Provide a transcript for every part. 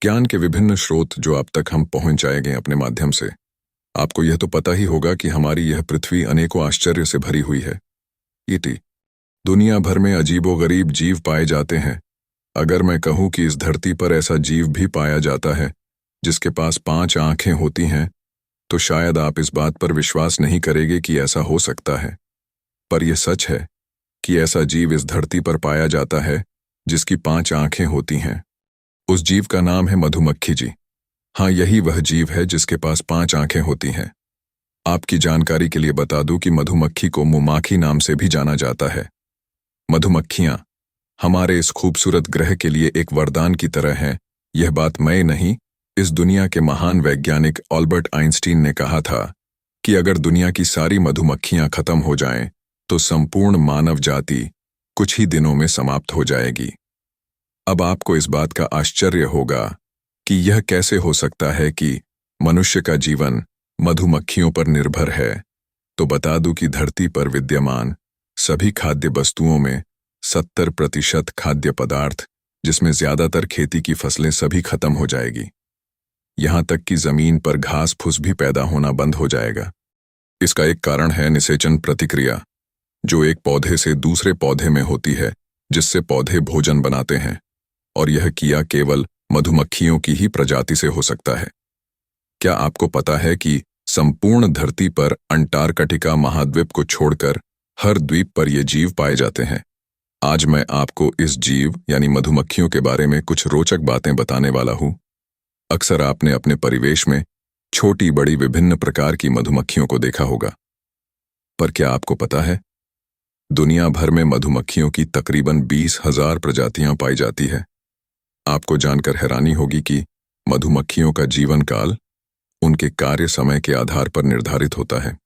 ज्ञान के विभिन्न स्रोत जो आप तक हम पहुंचाएंगे अपने माध्यम से। आपको यह तो पता ही होगा कि हमारी यह पृथ्वी अनेकों आश्चर्य से भरी हुई है। इति दुनिया भर में अजीबोगरीब जीव पाए जाते हैं। अगर मैं कहूं कि इस धरती पर ऐसा जीव भी पाया जाता है जिसके पास 5 आंखें होती हैं, तो शायद आप इस बात पर विश्वास नहीं करेंगे कि ऐसा हो सकता है। पर यह सच है कि ऐसा जीव इस धरती पर पाया जाता है जिसकी 5 आंखें होती हैं। उस जीव का नाम है मधुमक्खी जी। हाँ, यही वह जीव है जिसके पास 5 आंखें होती हैं। आपकी जानकारी के लिए बता दूं कि मधुमक्खी को मुमाखी नाम से भी जाना जाता है। मधुमक्खियां हमारे इस खूबसूरत ग्रह के लिए एक वरदान की तरह हैं। यह बात मैं नहीं, इस दुनिया के महान वैज्ञानिक अल्बर्ट आइंस्टीन ने कहा था कि अगर दुनिया की सारी मधुमक्खियां खत्म हो जाएं, तो संपूर्ण मानव जाति कुछ ही दिनों में समाप्त हो जाएगी। अब आपको इस बात का आश्चर्य होगा कि यह कैसे हो सकता है कि मनुष्य का जीवन मधुमक्खियों पर निर्भर है। तो बता दूं कि धरती पर विद्यमान सभी खाद्य वस्तुओं में 70% खाद्य पदार्थ, जिसमें ज्यादातर खेती की फसलें, सभी खत्म हो जाएगी। यहां तक कि जमीन पर घास फूस भी पैदा होना बंद हो जाएगा। इसका एक कारण है निषेचन प्रतिक्रिया, जो एक पौधे से दूसरे पौधे में होती है, जिससे पौधे भोजन बनाते हैं, और यह किया केवल मधुमक्खियों की ही प्रजाति से हो सकता है। क्या आपको पता है कि संपूर्ण धरती पर अंटार्कटिका महाद्वीप को छोड़कर हर द्वीप पर ये जीव पाए जाते हैं? आज मैं आपको इस जीव यानी मधुमक्खियों के बारे में कुछ रोचक बातें बताने वाला हूं। अक्सर आपने अपने परिवेश में छोटी बड़ी विभिन्न प्रकार की मधुमक्खियों को देखा होगा, पर क्या आपको पता है दुनिया भर में मधुमक्खियों की तकरीबन 20,000 प्रजातियां पाई जाती है। आपको जानकर हैरानी होगी कि मधुमक्खियों का जीवन काल उनके कार्य समय के आधार पर निर्धारित होता है।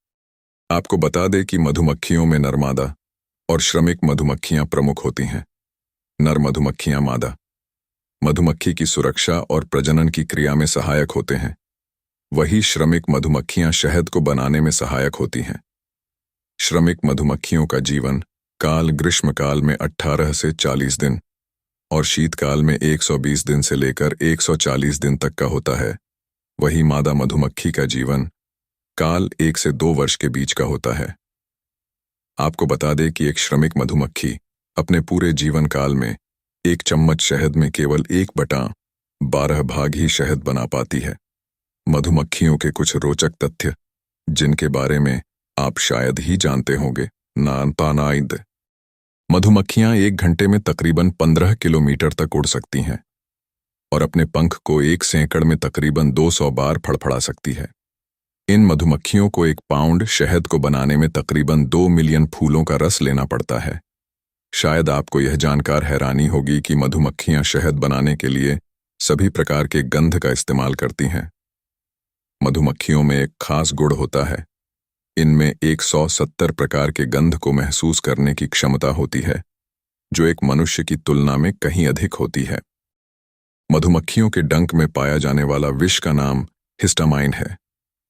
आपको बता दें कि मधुमक्खियों में नरमादा और श्रमिक मधुमक्खियां प्रमुख होती हैं। नर मधुमक्खियां मादा मधुमक्खी की सुरक्षा और प्रजनन की क्रिया में सहायक होते हैं, वही श्रमिक मधुमक्खियां शहद को बनाने में सहायक होती हैं। श्रमिक मधुमक्खियों का जीवन काल ग्रीष्मकाल में 18 से 40 दिन और शीतकाल में 120 दिन से लेकर 140 दिन तक का होता है। वही मादा मधुमक्खी का जीवन काल 1 से 2 वर्ष के बीच का होता है। आपको बता दें कि एक श्रमिक मधुमक्खी अपने पूरे जीवन काल में 1 चम्मच शहद में केवल 1/12 भाग ही शहद बना पाती है। मधुमक्खियों के कुछ रोचक तथ्य जिनके बारे में आप शायद ही जानते होंगे। नाइद मधुमक्खियां 1 घंटे में तकरीबन 15 किलोमीटर तक उड़ सकती हैं और अपने पंख को 1 सेकंड में तकरीबन 200 बार फड़फड़ा सकती है। इन मधुमक्खियों को 1 पाउंड शहद को बनाने में तकरीबन 2 मिलियन फूलों का रस लेना पड़ता है। शायद आपको यह जानकर हैरानी होगी कि मधुमक्खियां शहद बनाने के लिए सभी प्रकार के गंध का इस्तेमाल करती हैं। मधुमक्खियों में एक खास गुण होता है, इनमें 170 प्रकार के गंध को महसूस करने की क्षमता होती है, जो एक मनुष्य की तुलना में कहीं अधिक होती है। मधुमक्खियों के डंक में पाया जाने वाला विष का नाम हिस्टामाइन है,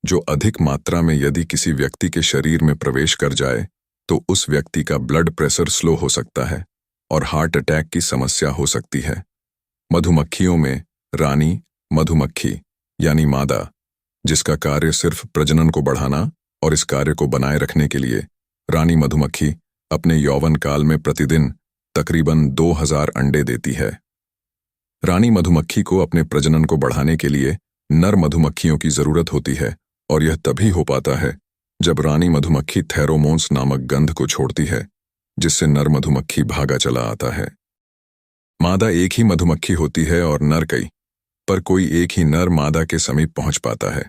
जो अधिक मात्रा में यदि किसी व्यक्ति के शरीर में प्रवेश कर जाए तो उस व्यक्ति का ब्लड प्रेशर स्लो हो सकता है और हार्ट अटैक की समस्या हो सकती है। मधुमक्खियों में रानी मधुमक्खी यानी मादा, जिसका कार्य सिर्फ प्रजनन को बढ़ाना और इस कार्य को बनाए रखने के लिए रानी मधुमक्खी अपने यौवन काल में प्रतिदिन तकरीबन 2000 अंडे देती है। रानी मधुमक्खी को अपने प्रजनन को बढ़ाने के लिए नर मधुमक्खियों की जरूरत होती है, और यह तभी हो पाता है जब रानी मधुमक्खी फेरोमोन्स नामक गंध को छोड़ती है, जिससे नर मधुमक्खी भागा चला आता है। मादा एक ही मधुमक्खी होती है और नर कई, पर कोई एक ही नर मादा के समीप पहुंच पाता है।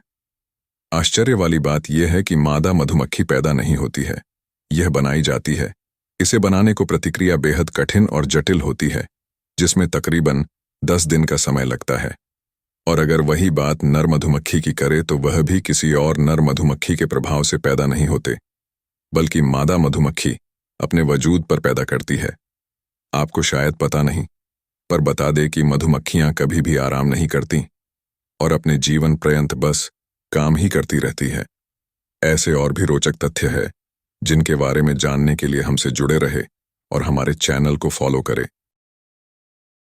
आश्चर्य वाली बात यह है कि मादा मधुमक्खी पैदा नहीं होती है, यह बनाई जाती है। इसे बनाने को प्रक्रिया बेहद कठिन और जटिल होती है, जिसमें तकरीबन 10 दिन का समय लगता है। और अगर वही बात नर मधुमक्खी की करे तो वह भी किसी और नर मधुमक्खी के प्रभाव से पैदा नहीं होते, बल्कि मादा मधुमक्खी अपने वजूद पर पैदा करती है। आपको शायद पता नहीं, पर बता दे कि मधुमक्खियां कभी भी आराम नहीं करती और अपने जीवन पर्यंत बस काम ही करती रहती है। ऐसे और भी रोचक तथ्य है जिनके बारे में जानने के लिए हमसे जुड़े रहे और हमारे चैनल को फॉलो करें।